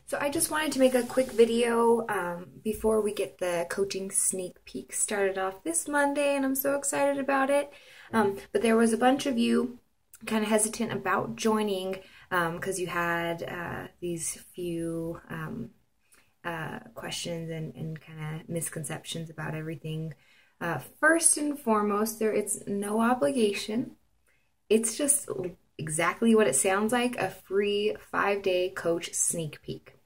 So I just wanted to make a quick video before we get the coaching sneak peek started off this Monday, and I'm so excited about it. But there was a bunch of you kind of hesitant about joining because you had these few questions and kind of misconceptions about everything. First and foremost, it's no obligation. It's just exactly what it sounds like, a free 5-day coach sneak peek.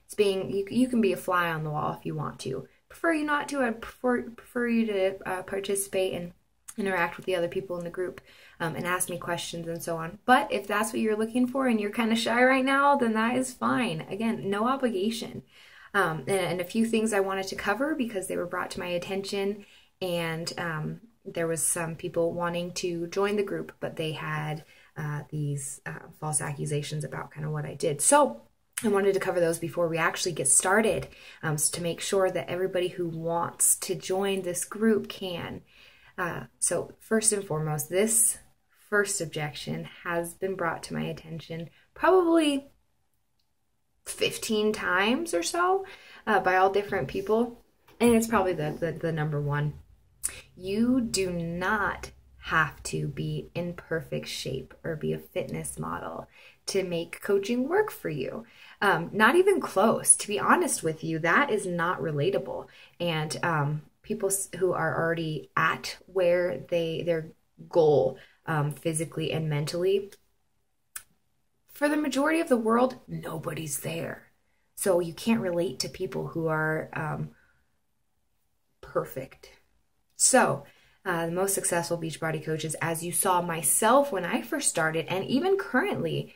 It's being, you can be a fly on the wall if you want to. Prefer you not to. I prefer you to participate and interact with the other people in the group and ask me questions and so on. But if that's what you're looking for and you're kind of shy right now, then that is fine. Again, no obligation. And a few things I wanted to cover because they were brought to my attention, and there was some people wanting to join the group, but they had these false accusations about kind of what I did. So I wanted to cover those before we actually get started, so to make sure that everybody who wants to join this group can. So first and foremost, this first objection has been brought to my attention probably 15 times or so by all different people, and it's probably the number one. You do not have to be in perfect shape or be a fitness model to make coaching work for you. Not even close. To be honest with you, that is not relatable. And people who are already at where their goal physically and mentally, for the majority of the world, nobody's there. So you can't relate to people who are perfect. So the most successful Beachbody coaches, as you saw myself when I first started, and even currently,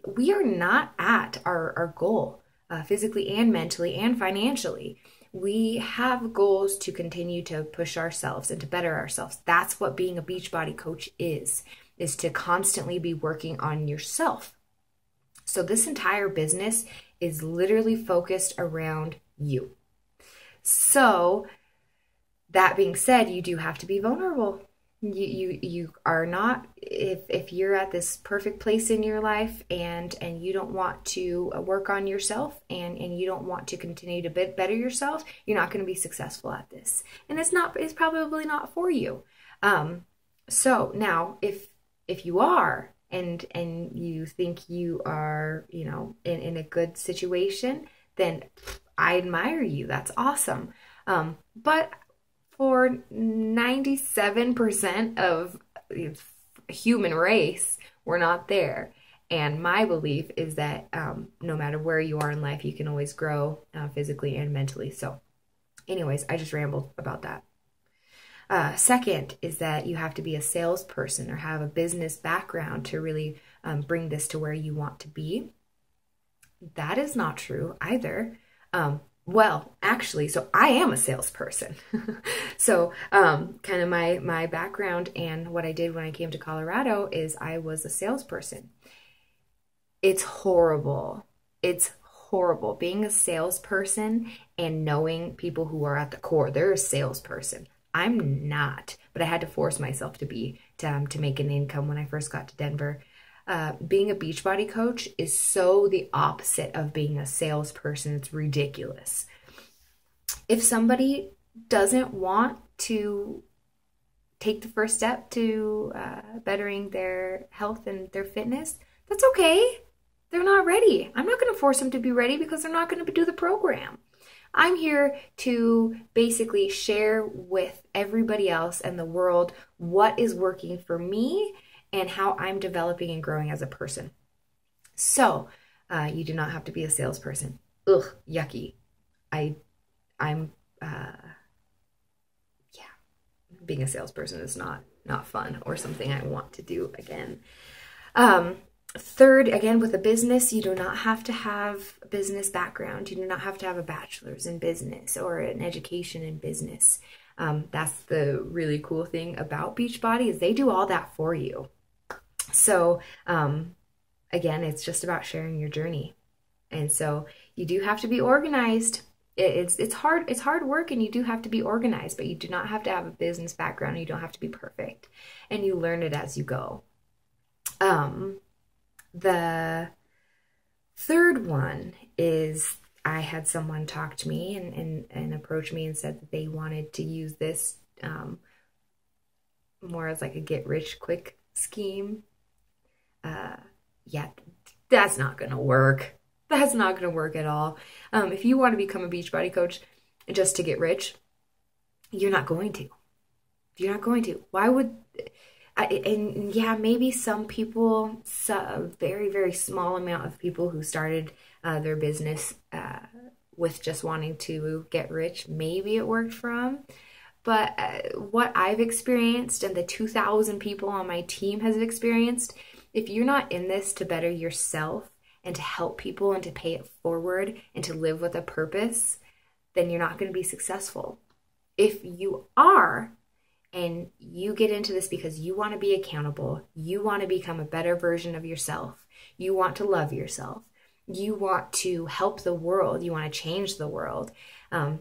we are not at our goal physically and mentally and financially. We have goals to continue to push ourselves and to better ourselves. That's what being a Beachbody coach is to constantly be working on yourself. So this entire business is literally focused around you. So that being said, you do have to be vulnerable. You are not, if you're at this perfect place in your life and you don't want to work on yourself and you don't want to continue to better yourself, you're not going to be successful at this. And it's probably not for you. So now if you are and you think you are, in a good situation, then I admire you. That's awesome. But for 97% of the human race, we're not there. And my belief is that no matter where you are in life, you can always grow physically and mentally. So anyways, I just rambled about that. Second is that you have to be a salesperson or have a business background to really bring this to where you want to be. That is not true either. Well, actually, so I am a salesperson. So kind of my background and what I did when I came to Colorado is I was a salesperson. It's horrible. It's horrible being a salesperson and knowing people who are at the core. They're a salesperson. I'm not, but I had to force myself to be to make an income when I first got to Denver. Being a Beachbody coach is so the opposite of being a salesperson. It's ridiculous. If somebody doesn't want to take the first step to bettering their health and their fitness, that's okay. They're not ready. I'm not going to force them to be ready because they're not going to do the program. I'm here to basically share with everybody else and the world what is working for me and how I'm developing and growing as a person. So you do not have to be a salesperson. Ugh, yucky. Being a salesperson is not fun or something I want to do again. Third, again, with a business, you do not have to have a business background. You do not have to have a bachelor's in business or an education in business. That's the really cool thing about Beachbody is they do all that for you. So, again, it's just about sharing your journey. And so you do have to be organized. It's hard work, and you do have to be organized, but you do not have to have a business background. You don't have to be perfect, and you learn it as you go. The Third one is I had someone talk to me and approach me and said that they wanted to use this more as like a get rich quick scheme. Yeah, that's not gonna work. That's not gonna work at all. If you want to become a Beachbody coach just to get rich, you're not going to. You're not going to. Why would and yeah, maybe some people, a very, very small amount of people who started their business with just wanting to get rich, maybe it worked for them. But what I've experienced and the 2,000 people on my team has experienced, if you're not in this to better yourself and to help people and to pay it forward and to live with a purpose, then you're not going to be successful. If you are, and you get into this because you want to be accountable, you want to become a better version of yourself, you want to love yourself, you want to help the world, you want to change the world,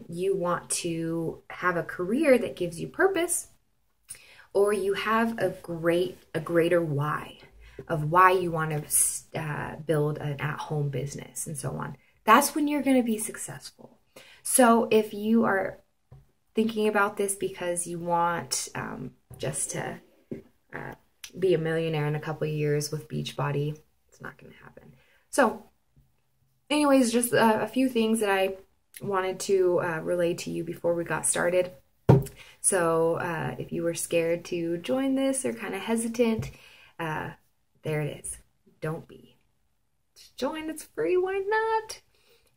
you want to have a career that gives you purpose, or you have a greater why of why you want to build an at-home business and so on. That's when you're going to be successful. So if you are thinking about this because you want just to be a millionaire in a couple of years with Beachbody, it's not going to happen. So anyways, just a few things that I wanted to relay to you before we got started. So if you were scared to join this or kind of hesitant, there it is. Don't be. Just join. It's free. Why not?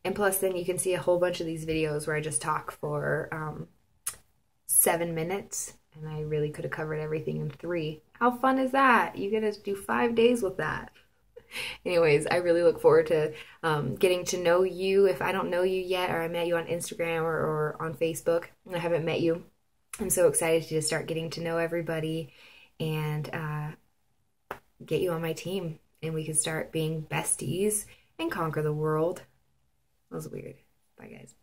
And plus, then you can see a whole bunch of these videos where I just talk for 7 minutes, and I really could have covered everything in 3. How fun is that? You get to do 5 days with that. Anyways, I really look forward to getting to know you. If I don't know you yet, or I met you on Instagram or on Facebook, and I haven't met you, I'm so excited to just start getting to know everybody and get you on my team, and we can start being besties and conquer the world. That was weird. Bye, guys.